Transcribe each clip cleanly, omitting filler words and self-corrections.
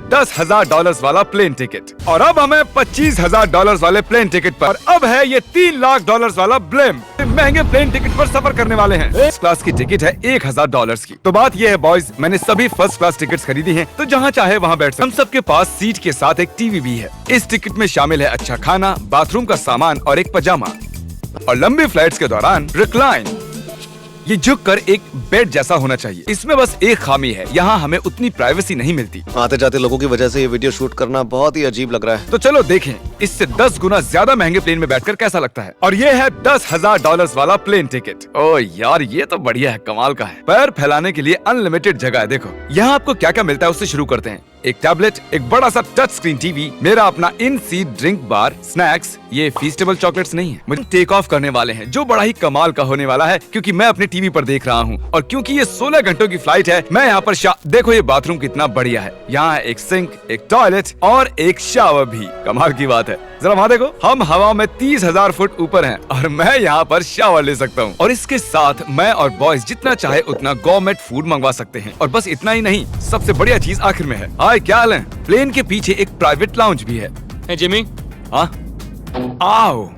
$10,000 वाला plane ticket, और अब हमें $25,000 वाले प्लेन टिकट पर, और अब है ये $3 लाख वाला ब्लेम। महंगे प्लेन टिकट पर सफर करने वाले हैं। फर्स्ट क्लास की टिकट है $1,000 की। तो बात ये है बॉयज, मैंने सभी फर्स्ट क्लास टिकट्स खरीदी हैं, तो जहाँ चाहे वहाँ बैठ सकते। हम सबके पास सीट के साथ एक टीवी भी है। इस टिकट में शामिल है अच्छा खाना, बाथरूम का सामान और एक पजामा, और लंबी फ्लाइट्स के दौरान रिक्लाइन, ये झुक कर एक बेड जैसा होना चाहिए। इसमें बस एक खामी है, यहाँ हमें उतनी प्राइवेसी नहीं मिलती। आते जाते लोगों की वजह से ये वीडियो शूट करना बहुत ही अजीब लग रहा है। तो चलो देखें इससे 10 गुना ज्यादा महंगे प्लेन में बैठकर कैसा लगता है। और ये है $10,000 वाला प्लेन टिकट। ओ यार, ये तो बढ़िया है, कमाल का है। पैर फैलाने के लिए अनलिमिटेड जगह है। देखो यहाँ आपको क्या क्या मिलता है, उससे शुरू करते हैं। एक टैबलेट, एक बड़ा सा टच स्क्रीन टीवी, मेरा अपना इन सीट ड्रिंक बार, स्नैक्स, ये फीस्टेबल चॉकलेट्स नहीं है। मुझे टेक ऑफ करने वाले हैं, जो बड़ा ही कमाल का होने वाला है, क्योंकि मैं अपने टीवी पर देख रहा हूँ। और क्योंकि ये 16 घंटों की फ्लाइट है, मैं यहाँ पर देखो ये बाथरूम कितना बढ़िया है। यहाँ है एक सिंक, एक टॉयलेट और एक शावर भी। कमाल की बात है, जरा वहाँ देखो, हम हवा में 30,000 फुट ऊपर हैं और मैं यहाँ पर शावर ले सकता हूँ। और इसके साथ मैं और बॉयज जितना चाहे उतना गवर्नमेंट फूड मंगवा सकते हैं। और बस इतना ही नहीं, सबसे बढ़िया चीज आखिर में है। हाय, क्या हाल है? प्लेन के पीछे एक प्राइवेट लाउंज भी है। जिमी, हाँ, आओ,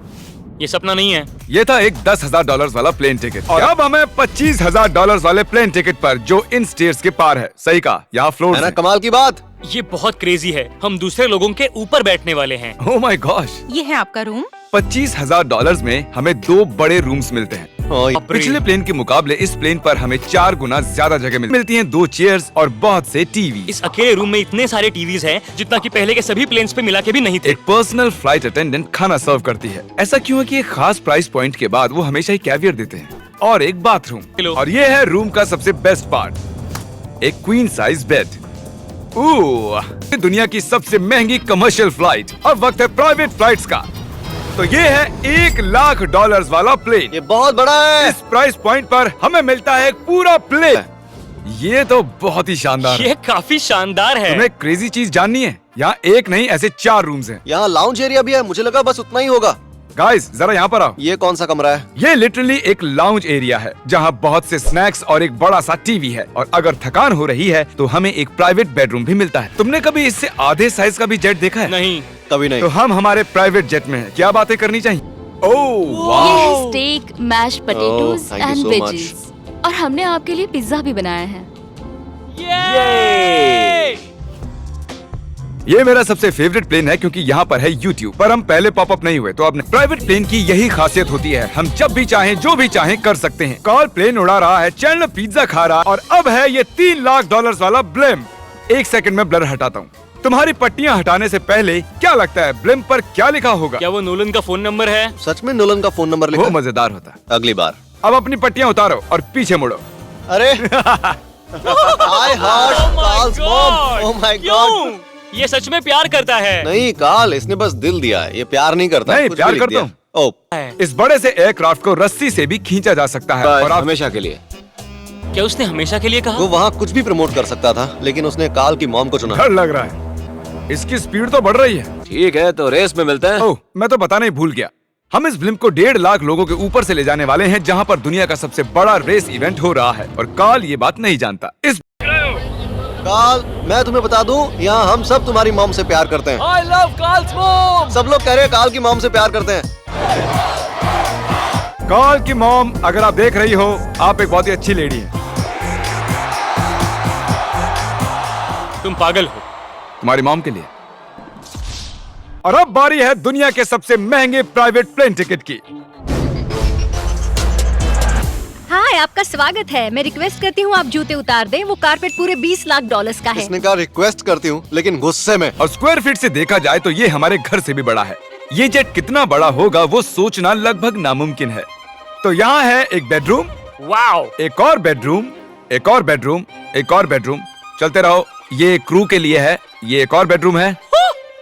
ये सपना नहीं है। ये था एक $10,000 वाला प्लेन टिकट, और अब हमें $25,000 वाले प्लेन टिकट पर, जो इन स्टेयर्स के पार है। सही कहा, यहाँ फ्लोर है ना कमाल की बात। ये बहुत क्रेजी है, हम दूसरे लोगों के ऊपर बैठने वाले हैं। ओह माय गॉश, ये है आपका रूम। $25,000 में हमें 2 बड़े रूम्स मिलते हैं। पिछले प्लेन के मुकाबले इस प्लेन पर हमें 4 गुना ज्यादा जगह मिलती हैं, 2 चेयर्स और बहुत से टीवी। इस अकेले रूम में इतने सारे टीवीज हैं, जितना कि पहले के सभी प्लेन्स पे मिला के भी नहीं थे। एक पर्सनल फ्लाइट अटेंडेंट खाना सर्व करती है। ऐसा क्यों है कि एक खास प्राइस पॉइंट के बाद वो हमेशा ही कैवियर देते हैं। और एक बाथरूम, और ये है रूम का सबसे बेस्ट पार्ट, एक क्वीन साइज बेड। दुनिया की सबसे महंगी कमर्शियल फ्लाइट। अब वक्त है प्राइवेट फ्लाइट्स का। तो ये है $1 लाख वाला प्लेन। ये बहुत बड़ा है। इस प्राइस पॉइंट पर हमें मिलता है एक पूरा प्लेन। ये तो बहुत ही शानदार ये काफी शानदार है। तुम्हें क्रेजी चीज जाननी है, यहाँ एक नहीं ऐसे 4 रूम्स हैं। यहाँ लाउंज एरिया भी है, मुझे लगा बस उतना ही होगा। गाइस जरा यहाँ पर आओ। ये कौन सा कमरा है? ये लिटरली एक लाउंज एरिया है, जहाँ बहुत से स्नैक्स और एक बड़ा सा टीवी है। और अगर थकान हो रही है तो हमें एक प्राइवेट बेडरूम भी मिलता है। तुमने कभी इससे आधे साइज का भी जेट देखा है? नहीं, कभी नहीं। तो हम हमारे प्राइवेट जेट में हैं। क्या बातें करनी चाहिए? ओह वाह, ये है steak, mash potatoes thank you and so veggies, और हमने आपके लिए पिज्जा भी बनाया है। ये मेरा सबसे फेवरेट प्लेन है, क्योंकि यहाँ पर है YouTube। पर हम पहले पॉपअप नहीं हुए, तो अब प्राइवेट प्लेन की यही खासियत होती है, हम जब भी चाहें जो भी चाहें कर सकते हैं। कार्ल प्लेन उड़ा रहा है, चैंडलर पिज्जा खा रहा है, और अब है ये $3 लाख वाला ब्लेम। एक सेकंड में ब्लर हटाता हूँ। तुम्हारी पट्टियाँ हटाने से पहले क्या लगता है ब्लेम पर क्या लिखा होगा? क्या वो नोलन का फोन नंबर है? सच में नोलन का फोन नंबर लिखा? वो मजेदार होता है। अगली बार। अब अपनी पट्टियाँ उतारो और पीछे मुड़ो। अरे I heard Carl's mom. Oh my God. क्यों? ये सच में प्यार करता है? नहीं कार्ल, इसने बस दिल दिया है, ये प्यार नहीं करता। नहीं, कुछ प्यार भी लिख करता दिया। हूँ। इस बड़े से एयरक्राफ्ट को रस्सी से भी खींचा जा सकता है, और आप हमेशा के लिए। क्या उसने हमेशा के लिए कहा? वो वहाँ कुछ भी प्रमोट कर सकता था, लेकिन उसने कार्ल की मॉम को चुना। डर लग रहा है। इसकी स्पीड तो बढ़ रही है। ठीक है, तो रेस में मिलते हैं। ओह, मैं तो बताना ही भूल गया। हम इस फिल्म को 1.5 लाख लोगों के ऊपर से ले जाने वाले हैं, जहां पर दुनिया का सबसे बड़ा रेस इवेंट हो रहा है, और कार्ल ये बात नहीं जानता। इस कार्ल, मैं तुम्हें बता दूं, यहाँ हम सब तुम्हारी मॉम से प्यार करते हैं। I love Carl's mom. सब लोग कह रहे हैं कार्ल की मॉम से प्यार करते हैं। कार्ल की मॉम, अगर आप देख रही हो, आप एक बहुत ही अच्छी लेडी है। तुम पागल हो। तुम्हारी मॉम के लिए। और अब बारी है दुनिया के सबसे महंगे प्राइवेट प्लेन टिकट की। हाय, आपका स्वागत है। मैं रिक्वेस्ट करती हूँ आप जूते उतार दें। वो कारपेट पूरे $20 लाख का है। इसने कहा रिक्वेस्ट करती हूँ, लेकिन गुस्से में। और स्क्वायर फीट से देखा जाए तो ये हमारे घर से भी बड़ा है। ये जेट कितना बड़ा होगा वो सोचना लगभग नामुमकिन है। तो यहाँ है एक बेडरूम, वाओ, एक और बेडरूम, एक और बेडरूम, एक और बेडरूम, चलते रहो। ये क्रू के लिए है, ये एक और बेडरूम है।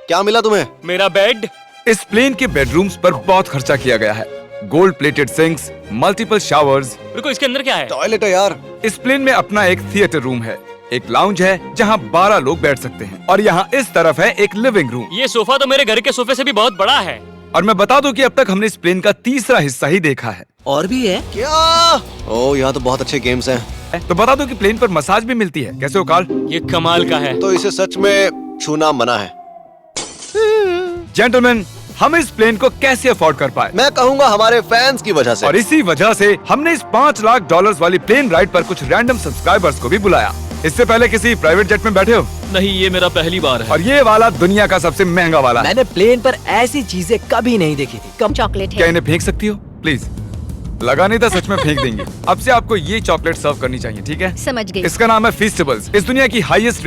क्या मिला तुम्हें? मेरा बेड। इस प्लेन के बेडरूम्स पर बहुत खर्चा किया गया है। Gold plated sinks, multiple showers. रुको, इसके अंदर क्या है? टॉयलेट है यार। इस प्लेन में अपना एक थिएटर रूम है, एक लाउंज है जहाँ 12 लोग बैठ सकते हैं, और यहाँ इस तरफ है एक लिविंग रूम। ये सोफा तो मेरे घर के सोफे से भी बहुत बड़ा है। और मैं बता दूं कि अब तक हमने इस प्लेन का तीसरा हिस्सा ही देखा है। और भी है? क्या? ओ यहाँ तो बहुत अच्छे गेम्स हैं। तो बता दो कि प्लेन पर मसाज भी मिलती है। कैसे हो कार्ल? ये कमाल का है। तो इसे सच में छूना मना है। जेंटलमैन, हम इस प्लेन को कैसे अफोर्ड कर पाए? मैं कहूँगा हमारे फैंस की वजह से। और इसी वजह से हमने इस $5 लाख वाली प्लेन राइड पर कुछ रैंडम सब्सक्राइबर्स को भी बुलाया। इससे पहले किसी प्राइवेट जेट में बैठे हो? नहीं, ये मेरा पहली बार है। और ये वाला दुनिया का सबसे महंगा वाला है। मैंने प्लेन पर ऐसी चीजें कभी नहीं देखी थी। कम चॉकलेट क्या है। इन्हें फेंक सकती हो प्लीज? लगा नहीं था, सच में फेंक देंगे। अब से आपको ये चॉकलेट सर्व करनी चाहिए, ठीक है? समझ गई। इसका नाम है फीस्टेबल्स। इस दुनिया की हाईएस्ट